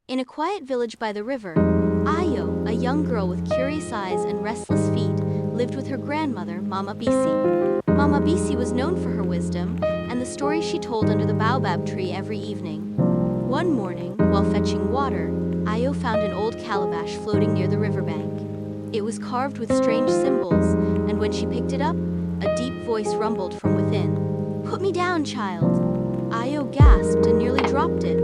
In a quiet village by the river, Ayo, a young girl with curious eyes and restless feet, lived with her grandmother, Mama Bisi. Mama Bisi was known for her wisdom and the stories she told under the baobab tree every evening. One morning, while fetching water, Ayo found an old calabash floating near the riverbank. It was carved with strange symbols, and when she picked it up, a deep voice rumbled from within. "Put me down, child." Ayo gasped and nearly dropped it.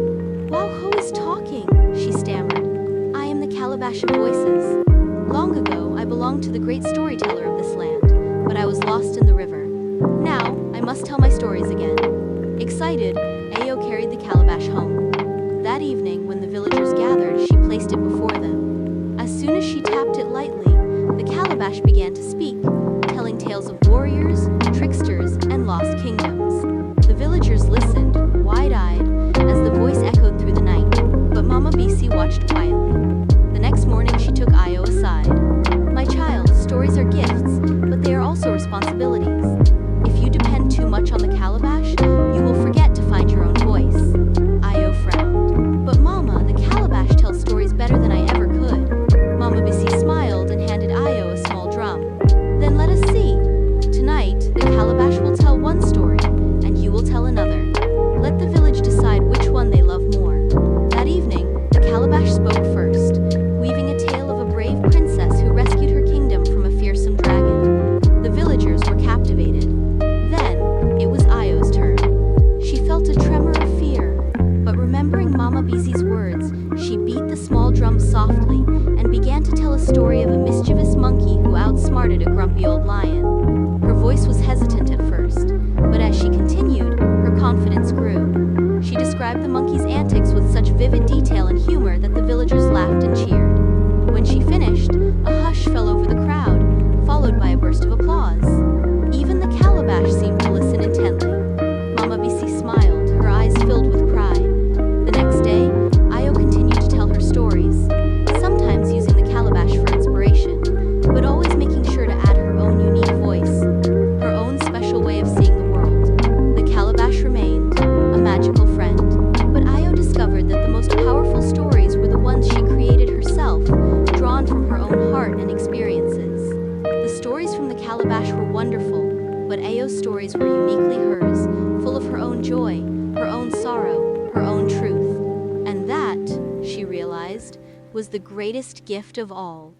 "Wow, who is talking?" she stammered. "I am the Calabash of Voices. Long ago, I belonged to the great storyteller of this land, but I was lost in the river. Now, I must tell my stories again." Excited, Ayo carried the calabash home. That evening, when the villagers gathered, she placed it before them. As soon as she tapped it lightly, the calabash began to speak, telling tales of warriors, tricksters, and lost kingdoms. The villagers listened, wide-eyed, as the voice echoed through the night, but Mama Bisi watched quietly. The next morning she took Ayo aside. "My child, stories are gifts, but they are also responsibilities. If you depend too much on the calabash, you will forget to find your own voice." Ayo frowned. "But Mama, the calabash tells stories better than I ever could." Mama Bisi smiled and handed Ayo a small drum. "Then let us see. Tonight, the calabash will tell one story, and you will tell another. Let the village decide which one they love more." That evening, the calabash spoke first, weaving a tale of a brave princess who rescued her kingdom from a fearsome dragon. The villagers were captivated. Then, it was Ayo's turn. She felt a tremor of fear, but remembering Mama Bisi's words, she beat the small drum softly and began to tell a story of a mischievous monkey who outsmarted a grumpy old lion. Her voice was hesitant at first, but as she continued, her confidence grew. She described the monkey's antics with such vivid detail and humor that the villagers laughed and cheered. When she finished, a hush fell over the crowd, followed by a burst of applause. Even the calabash seemed to listen intently. Mama Bisi smiled, her eyes filled with pride. The next day, Ayo continued to tell her stories, sometimes using the calabash for inspiration, but always making sure to add her own unique voice, her own special way of seeing the world. The calabash remained a magical friend, but Ayo discovered that the most powerful stories were the ones she created herself, drawn from her own heart and experiences. The stories from the calabash were wonderful, but Ayo's stories were uniquely hers, full of her own joy, her own sorrow, her own truth. And that, she realized, was the greatest gift of all.